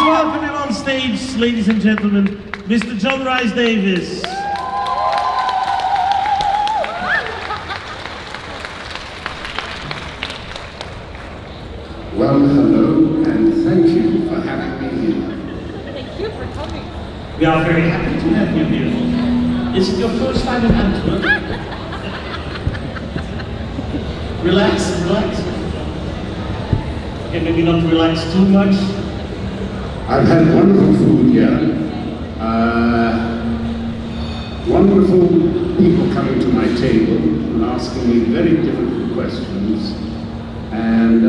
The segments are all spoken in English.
welcome him on stage, ladies and gentlemen, Mr. John Rhys-Davies. Well, hello, and thank you for having me here. Thank you for coming. We are very happy to have you here. Is it your first time in Antwerp? Relax, relax. Okay, maybe not relax too much. I've had wonderful food here. Wonderful people coming to my table and asking me very difficult questions. And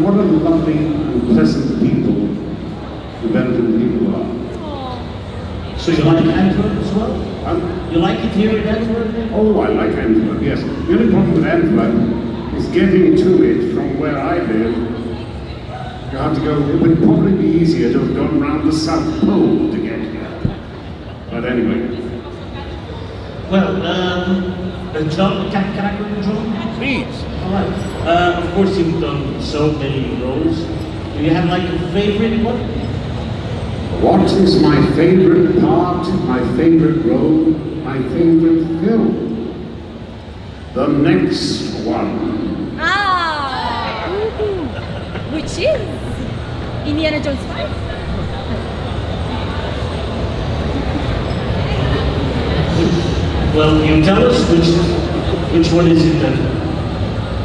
what a lovely and pleasant people the Belgian people are. So you like Antwerp as well? You like it here in Antwerp? Oh, I like Antwerp, yes. The only problem with Antwerp is getting to it from where I live. You have to go, it would probably be easier to have gone around the South Pole to get here. But anyway. Well, John, can I go to John? Please. All right. Of course, you've done so many roles. Do you have like a favorite one? What is my favorite part, my favorite role, my favorite film? The next one. Ah! Which is Indiana Jones 5? Well, you tell us which one is it then?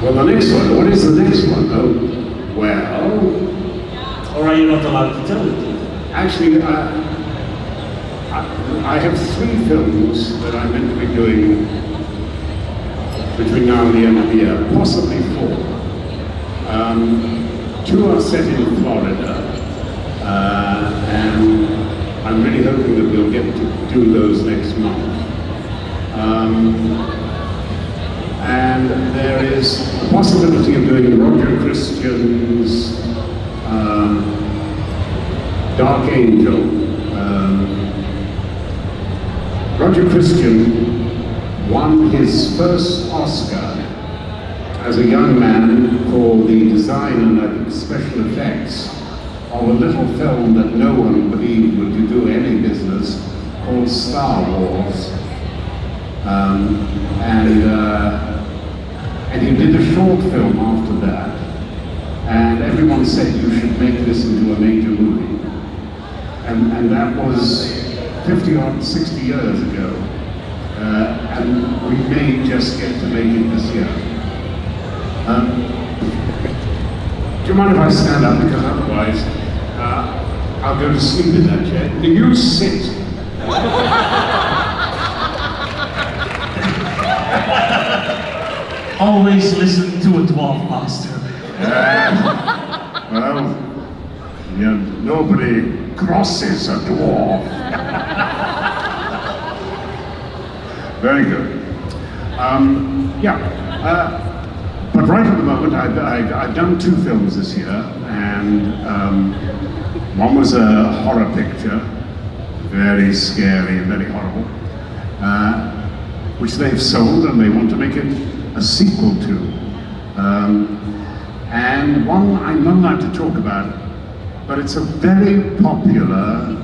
Well, the next one. What is the next one? Oh, well. Or are you not allowed to tell it? Actually, I have 3 films that I'm meant to be doing between now and the end of the year, possibly 4. 2 are set in Florida, and I'm really hoping that we'll get to do those next month. And there is a possibility of doing Roger Christian's Dark Angel. Roger Christian won his first Oscar as a young man for the design and special effects of a little film that no one believed would do any business called Star Wars. And he did a short film after that, and everyone said you should make this into a major movie. And that was 50 or 60 years ago, and we may just get to make it this year. Do you mind if I stand up, because otherwise I'll go to sleep in that chair? Do you sit? Always listen to a dwarf master. Well, yeah, nobody crosses a dwarf. Very good. But right at the moment, I've done 2 films this year, and one was a horror picture, very scary and very horrible, which they've sold and they want to make it a sequel to. And one I'm not allowed to talk about, but it's a very popular,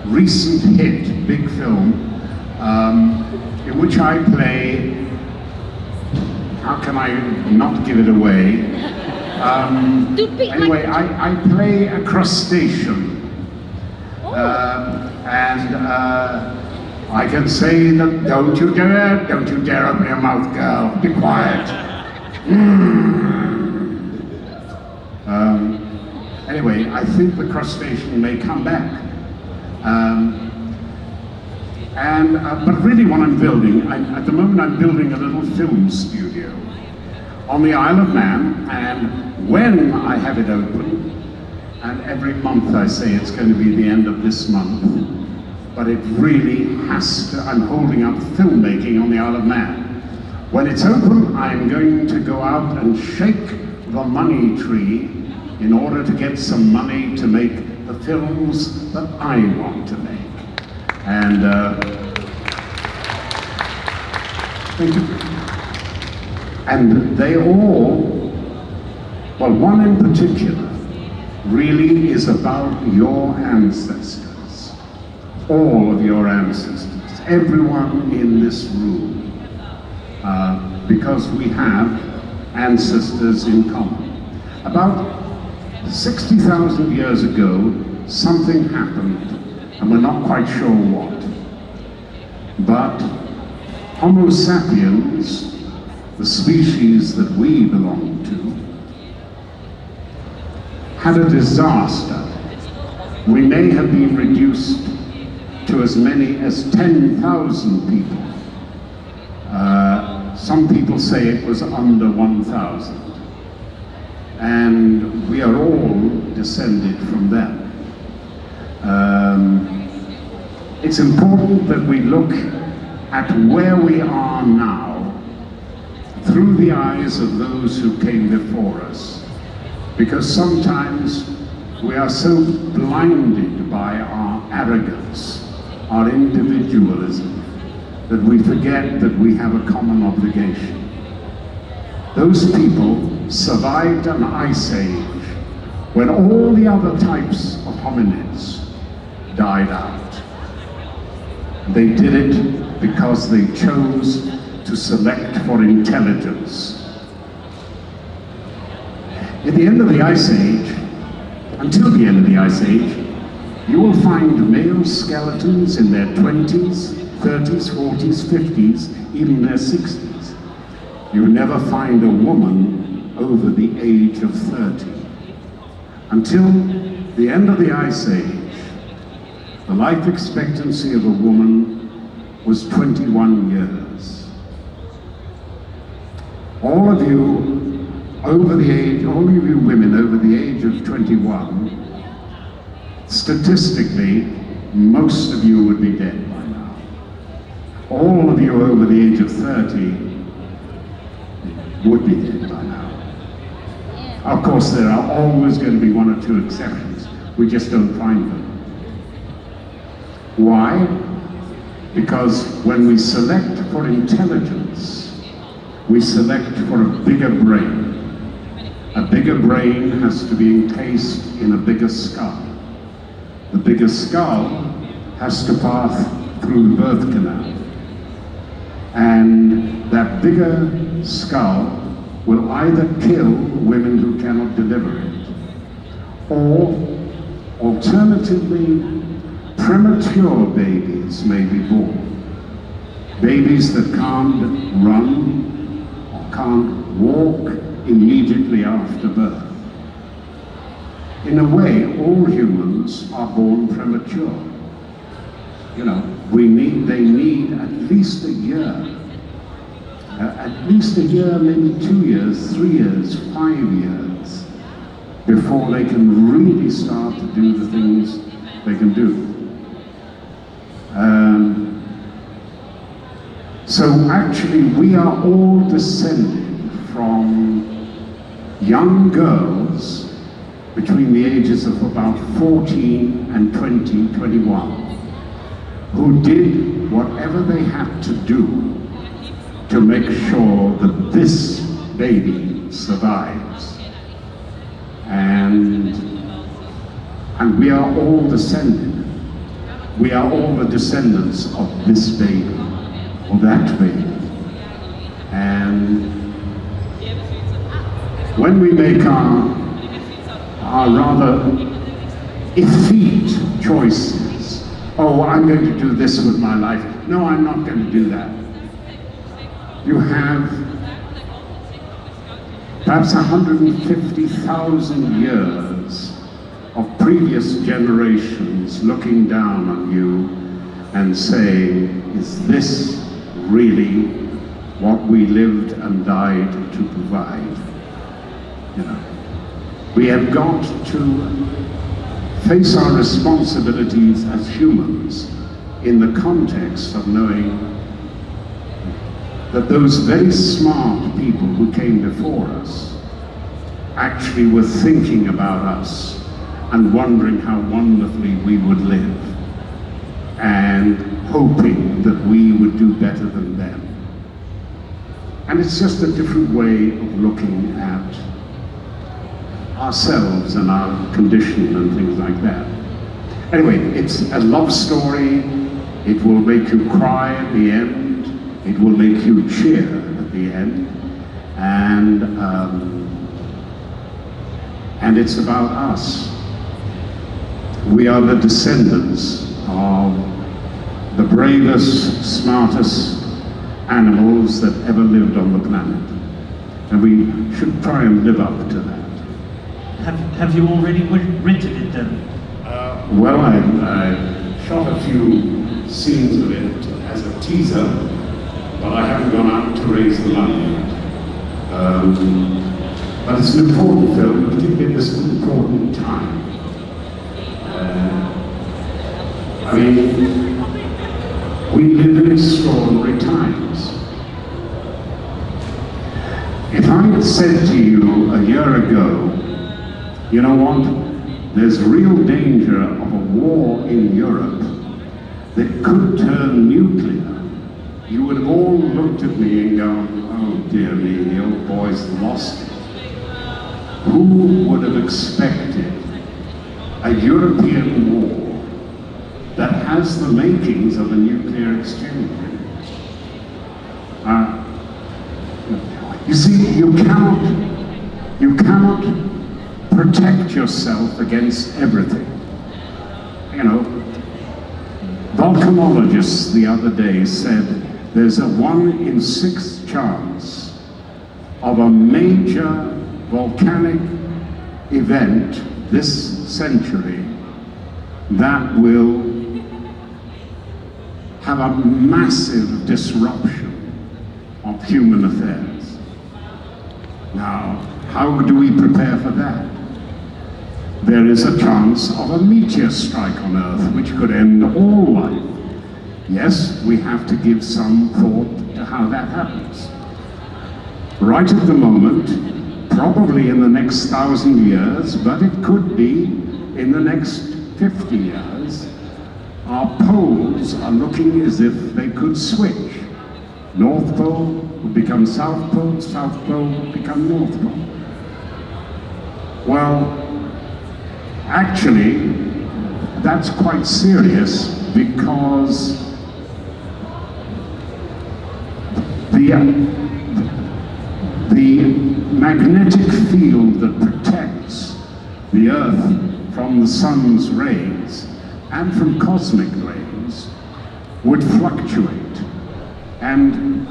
recent hit, big film, in which I play, how can I not give it away? Anyway, I play a crustacean. I can say that, don't you dare open your mouth, girl, be quiet. Anyway, I think the crustacean may come back. But really what I'm building, at the moment I'm building a little film studio on the Isle of Man, and when I have it open, and every month I say it's going to be the end of this month, but it really has to, I'm holding up filmmaking on the Isle of Man. When it's open, I'm going to go out and shake the money tree in order to get some money to make the films that I want to make. And thank you. And they all, well, one in particular, really is about your ancestors, all of your ancestors, everyone in this room, because we have ancestors in common. About 60,000 years ago, something happened, and we're not quite sure what. But Homo sapiens, the species that we belong to, had a disaster. We may have been reduced to as many as 10,000 people. Some people say it was under 1,000. And we are all descended from them. It's important that we look at where we are now through the eyes of those who came before us, because sometimes we are so blinded by our arrogance, our individualism, that we forget that we have a common obligation. Those people survived an ice age when all the other types of hominids died out. They did it because they chose to select for intelligence. At the end of the Ice Age, until the end of the Ice Age, you will find male skeletons in their 20s, 30s, 40s, 50s, even their 60s. You never find a woman over the age of 30. Until the end of the Ice Age, the life expectancy of a woman was 21 years. All of you over the age, all of you women over the age of 21, statistically, most of you would be dead by now. All of you over the age of 30 would be dead by now. Of course, there are always going to be one or two exceptions. We just don't find them. Why? Because when we select for intelligence, we select for a bigger brain. A bigger brain has to be encased in a bigger skull. The bigger skull has to pass through the birth canal. And that bigger skull will either kill women who cannot deliver it, or alternatively, premature babies may be born. Babies that can't run or can't walk immediately after birth. In a way, all humans are born premature. You know, they need at least a year. At least a year, maybe 2 years, 3 years, 5 years, before they can really start to do the things they can do. So actually, we are all descended from young girls between the ages of about 14 and 20, 21, who did whatever they had to do to make sure that this baby survives. And we are all descended. We are all the descendants of this baby, or that baby. And when we make our rather effete choices, oh, I'm going to do this with my life. No, I'm not going to do that. You have perhaps 150,000 years of previous generations looking down on you and saying, is this really what we lived and died to provide? You know, we have got to face our responsibilities as humans in the context of knowing that those very smart people who came before us actually were thinking about us and wondering how wonderfully we would live and hoping that we would do better than them. And it's just a different way of looking ourselves and our condition and things like that. Anyway, it's a love story. It will make you cry at the end. It will make you cheer at the end. And it's about us. We are the descendants of the bravest, smartest animals that ever lived on the planet. And we should try and live up to that. Have you already rented it then? Well, I shot a few scenes of it as a teaser, but I haven't gone out to raise the money yet. But it's an important film, particularly at this important time. I mean, we live in extraordinary times. If I had said to you a year ago, you know what, there's real danger of a war in Europe that could turn nuclear, you would have all looked at me and gone, oh dear me, the old boy's lost it. Who would have expected a European war that has the makings of a nuclear exchange? You see, you cannot protect yourself against everything. You know, volcanologists the other day said there's a 1 in 6 chance of a major volcanic event this century that will have a massive disruption of human affairs. Now, how do we prepare for that? There is a chance of a meteor strike on Earth which could end all life. Yes, we have to give some thought to how that happens. Right at the moment, probably in the next 1,000 years, but it could be in the next 50 years, our poles are looking as if they could switch. North Pole will become South Pole, South Pole will become North Pole. Well, actually, that's quite serious because the magnetic field that protects the Earth from the sun's rays and from cosmic rays would fluctuate. And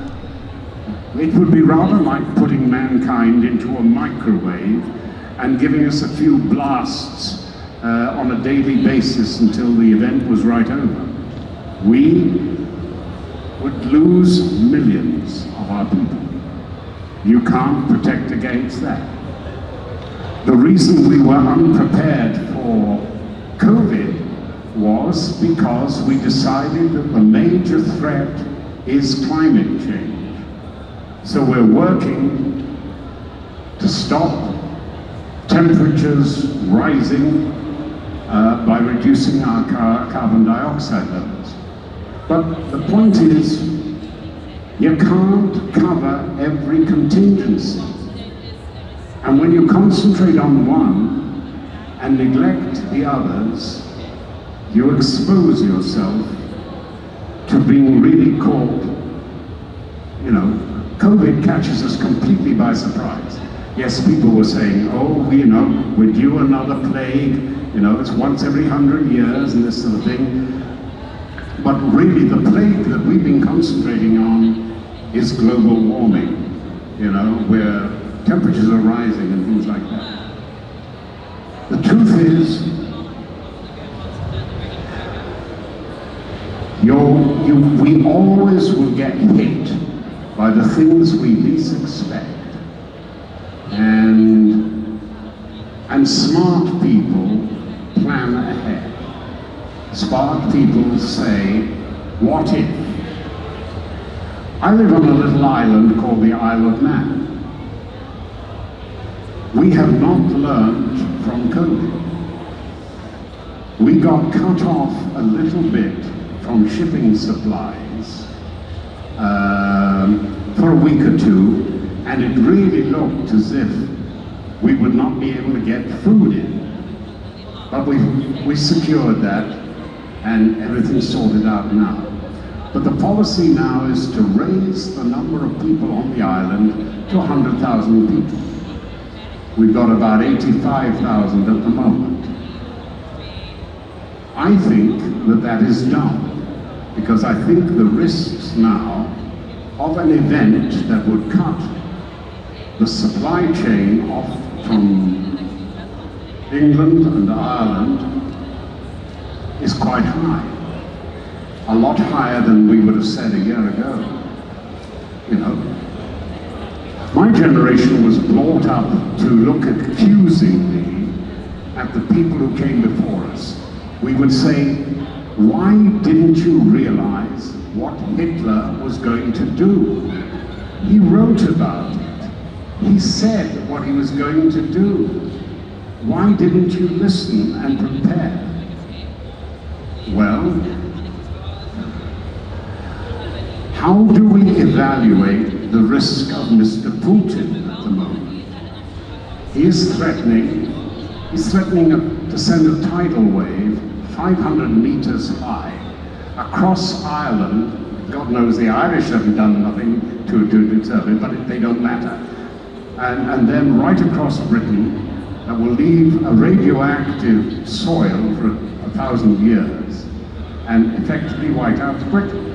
it would be rather like putting mankind into a microwave and giving us a few blasts on a daily basis until the event was right over. We would lose millions of our people. You can't protect against that. The reason we were unprepared for COVID was because we decided that the major threat is climate change. So we're working to stop temperatures rising by reducing our carbon dioxide levels. But the point is, you can't cover every contingency. And when you concentrate on one and neglect the others, you expose yourself to being really caught. You know, COVID catches us completely by surprise. Yes, people were saying, oh, you know, we're due another plague, you know, it's once every 100 years and this sort of thing. But really, the plague that we've been concentrating on is global warming, you know, where temperatures are rising and things like that. The truth is, we always will get hit by the things we least expect. And smart people plan ahead. Smart people say, what if? I live on a little island called the Isle of Man. We have not learned from COVID. We got cut off a little bit from shipping supplies for a week or two, and it really looked as if we would not be able to get food in. But we secured that, and everything's sorted out now. But the policy now is to raise the number of people on the island to 100,000 people. We've got about 85,000 at the moment. I think that that is done, because I think the risks now of an event that would cut the supply chain off from England and Ireland is quite high. A lot higher than we would have said a year ago. You know, my generation was brought up to look accusingly at the people who came before us. We would say, why didn't you realize what Hitler was going to do? He wrote about it. He said what he was going to do. Why didn't you listen and prepare? Well, how do we evaluate the risk of Mr. Putin at the moment? He is threatening to send a tidal wave 500 meters high across Ireland. God knows the Irish haven't done nothing to deter it, but they don't matter. And then right across Britain, that will leave a radioactive soil for 1,000 years and effectively wipe out Britain.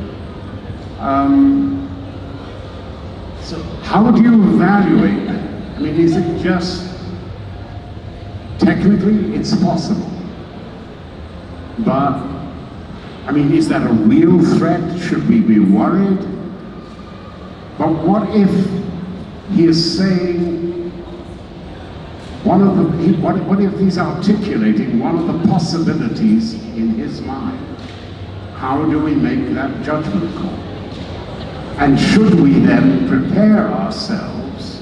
So how do you evaluate that? I mean, is it just, technically it's possible, but I mean, is that a real threat? Should we be worried? But what if he is saying what if he's articulating one of the possibilities in his mind? How do we make that judgment call? And should we then prepare ourselves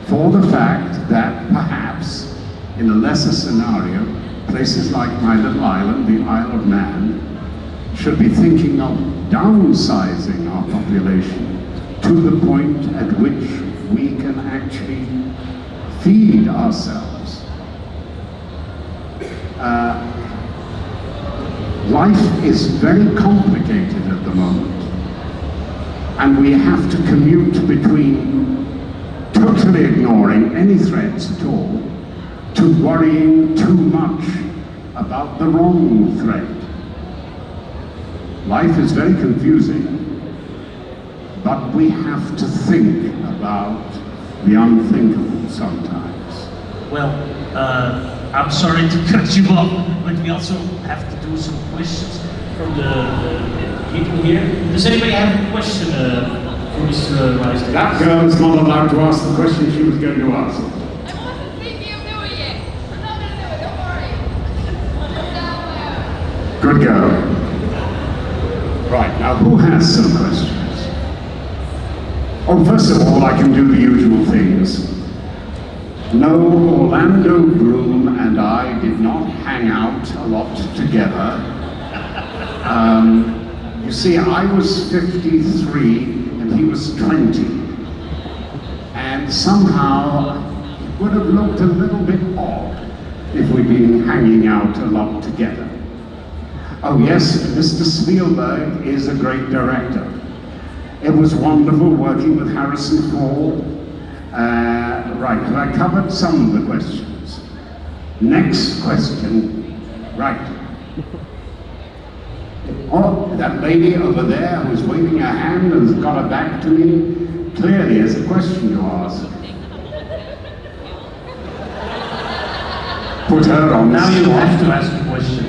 for the fact that perhaps in a lesser scenario, places like my little island, the Isle of Man, should be thinking of downsizing our population to the point at which we can actually feed ourselves. Life is very complicated at the moment, and we have to commute between totally ignoring any threats at all to worrying too much about the wrong threat. Life is very confusing, but we have to think about the unthinkable sometimes. Well, I'm sorry to cut you off, but we also have to do some questions from the people here. Does anybody have a question for Mr. Rhys-Davies? That girl is not allowed to ask the question she was going to ask. I wasn't thinking of doing it. I'm not going to do it, don't worry. I'm down there. Good girl. Right, now who has some questions? Oh, first of all, I can do the usual things. No, Orlando Bloom and I did not hang out a lot together. You see, I was 53 and he was 20. And somehow it would have looked a little bit odd if we'd been hanging out a lot together. Oh yes, Mr. Spielberg is a great director. It was wonderful working with Harrison Ford. Right, have I covered some of the questions? Next question. Right. Oh, that lady over there who's waving her hand and has got her back to me, clearly has a question to ask. Put her on the Now you spot. have to ask a question.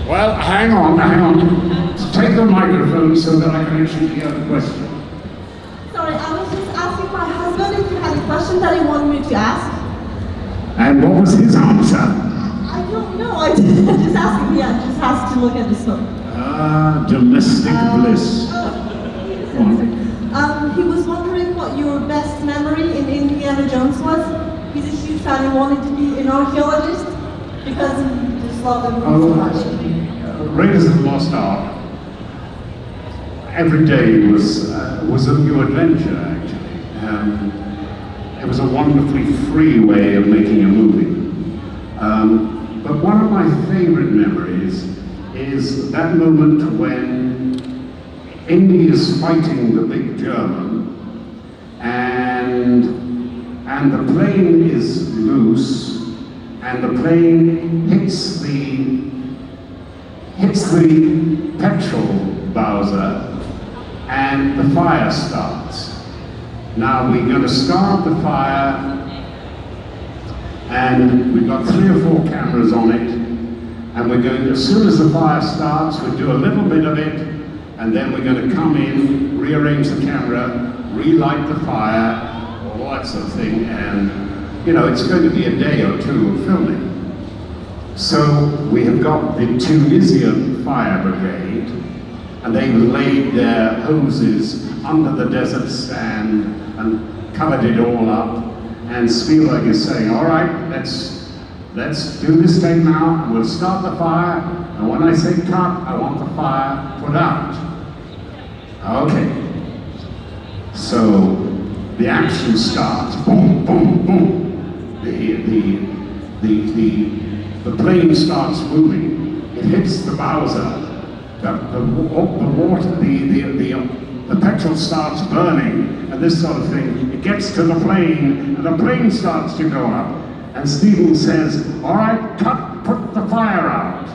Well, hang on. Take the microphone so that I can actually hear the question. Sorry, I was just asking my husband if he had a question that he wanted me to ask. And what was his answer? I don't know, I just asked him, yeah, just has to look at the story. Domestic bliss. He was wondering what your best memory in Indiana Jones was. He's a huge fan and wanted to be an archaeologist because he just loved them so much. Raiders of the Lost Ark. Every day was a new adventure, actually. It was a wonderfully free way of making a movie. But one of my favorite memories is that moment when Indy is fighting the big German, and the plane is loose, and the plane hits the petrol bowser, and the fire starts. Now we're going to start the fire, and we've got 3 or 4 cameras on it, and we're going to, as soon as the fire starts, we'll do a little bit of it, and then we're going to come in, rearrange the camera, relight the fire, all that sort of thing, and you know, it's going to be a day or 2 of filming. So we have got the Tunisian fire brigade, and they've laid their hoses under the desert sand and covered it all up. And Spielberg is saying, all right, let's do this thing now, and we'll start the fire, and when I say cut, I want the fire put out. Okay. So the action starts, boom, boom, boom. The plane starts moving. It hits the bowser. The petrol starts burning, and this sort of thing. It gets to the plane, and the plane starts to go up. And Stephen says, all right, put the fire out.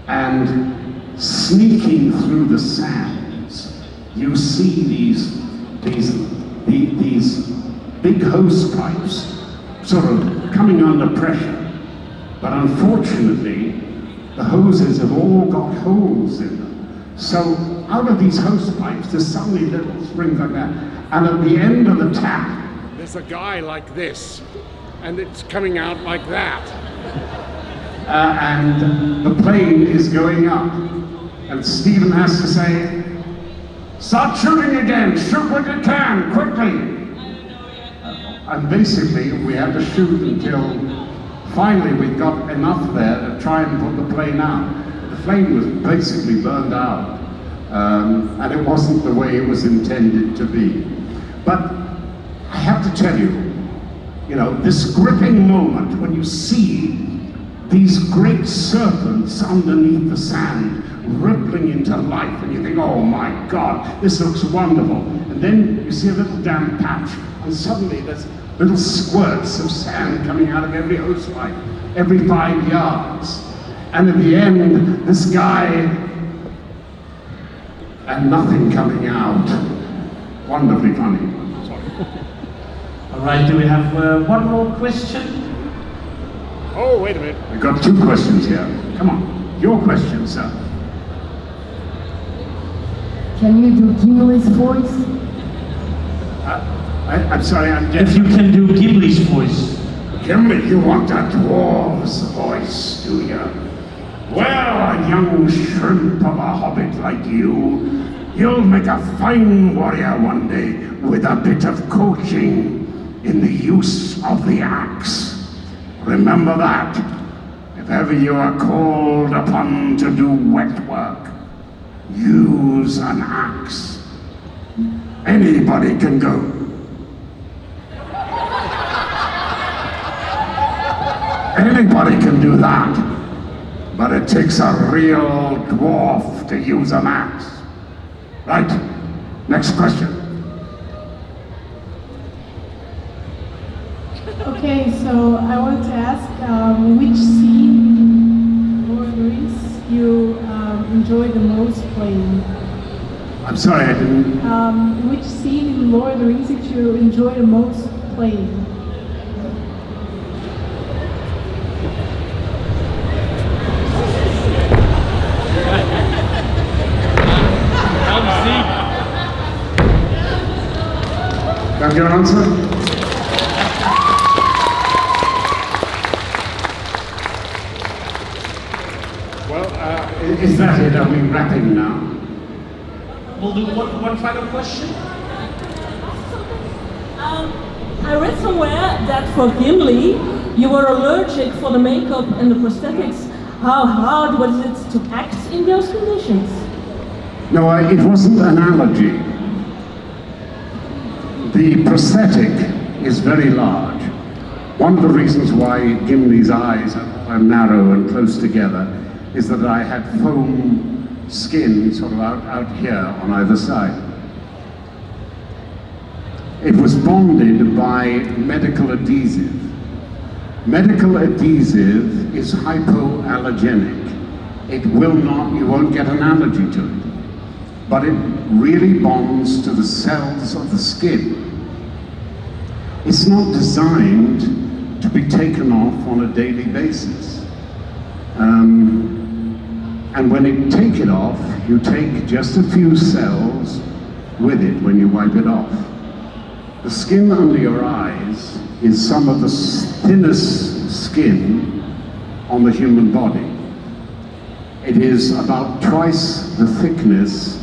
And sneaking through the sands, you see these big hose pipes sort of coming under pressure. But unfortunately, the hoses have all got holes in them. So out of these hose pipes, there's suddenly little springs like that. And at the end of the tap, there's a guy like this, and it's coming out like that. And the plane is going up. And Stephen has to say, start shooting again, shoot what you can, quickly. And basically, we had to shoot until finally we got enough there to try and put the plane out. The plane was basically burned out, and it wasn't the way it was intended to be. But I have to tell you, you know, this gripping moment when you see these great serpents underneath the sand rippling into life, and you think, oh my God, this looks wonderful. And then you see a little damp patch, and suddenly there's little squirts of sand coming out of every hose pipe, every 5 yards. And at the end, this guy, and nothing coming out. Wonderfully funny. Sorry. All right, do we have one more question? Oh, wait a minute. We've got 2 questions here. Come on, your question, sir. Can you do Gimli's voice? I'm sorry, I'm deaf. If you can do Ghibli's voice. Gimli, you want a dwarf's voice, do you? Well, a young shrimp of a hobbit like you'll make a fine warrior one day with a bit of coaching in the use of the axe. Remember that. If ever you are called upon to do wet work, use an axe. Anybody can go. Anybody can do that, but it takes a real dwarf to use an axe. Right, next question. Okay, so I want to ask which scene, Lord of the Rings, you enjoy the most playing? I'm sorry, I didn't... Which scene in Lord of the Rings did you enjoy the most playing? Got your answer? Well, is that it? Are we wrapping now? We'll do one final question. I read somewhere that for Gimli, you were allergic for the makeup and the prosthetics. How hard was it to act in those conditions? No, it wasn't an allergy. The prosthetic is very large. One of the reasons why Gimli's eyes are narrow and close together is that I had foam skin sort of out here on either side. It was bonded by medical adhesive. Medical adhesive is hypoallergenic. It will not, you won't get an allergy to it. But it really bonds to the cells of the skin. It's not designed to be taken off on a daily basis. And when you take it off, you take just a few cells with it when you wipe it off. The skin under your eyes is some of the thinnest skin on the human body. It is about twice the thickness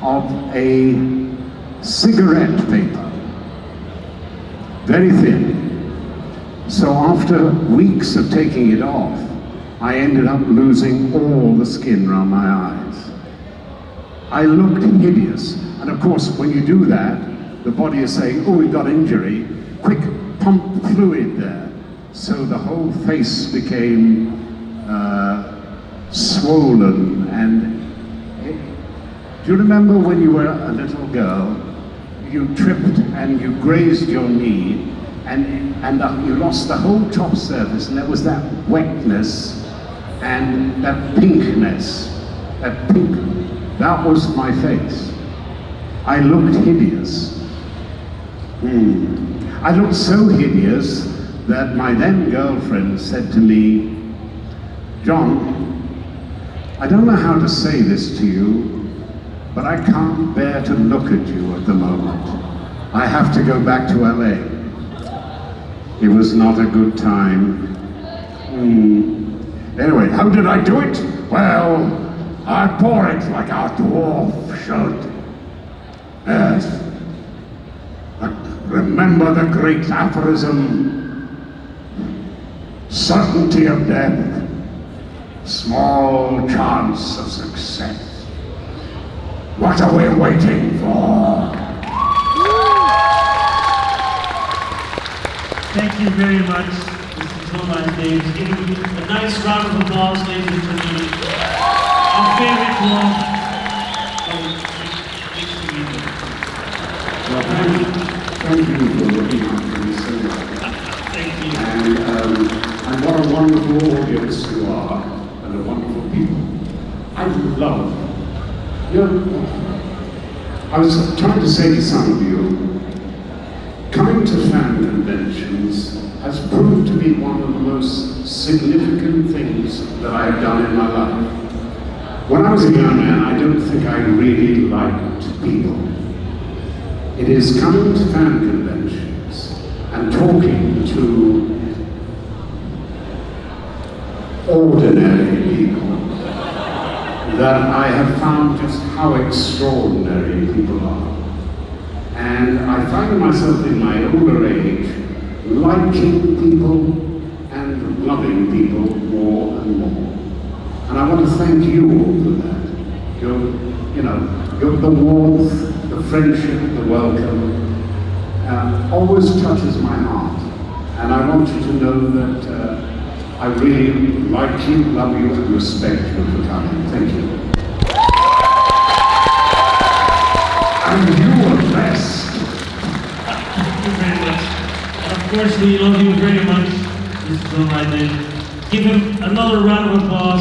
of a cigarette paper. Very thin. So after weeks of taking it off, I ended up losing all the skin around my eyes. I looked hideous. And of course, when you do that, the body is saying, oh, we've got injury, quick, pump fluid there. So the whole face became swollen. And do you remember when you were a little girl, you tripped and you grazed your knee, and you lost the whole top surface, and there was that wetness and that pinkness, that was my face. I looked hideous. I looked so hideous that my then girlfriend said to me, John, I don't know how to say this to you, but I can't bear to look at you at the moment. I have to go back to LA. It was not a good time. Anyway, how did I do it? Well, I bore it like a dwarf should. Yes. Remember the great aphorism, certainty of death, small chance of success. What are we waiting for? Thank you very much, Mr. John Rhys-Davies. Give him a nice round of applause, ladies and gentlemen. Our favorite one. Thank you for looking after me so much. Thank you. And what a wonderful audience you are, and a wonderful people. I love, you know, I was trying to say to some of you, coming to fan conventions has proved to be one of the most significant things that I have done in my life. When I was a young man, I don't think I really liked people. It is coming to fan conventions and talking to ordinary people that I have found just how extraordinary people are. And I find myself in my older age liking people and loving people more and more. And I want to thank you all for that. The warmth, the friendship, the welcome, always touches my heart. And I want you to know that I really like you, love you, and respect you for coming. Thank you. And you are blessed. Thank you very much. And of course, we love you very much, Mr. John Rhys-Davies. Give him another round of applause.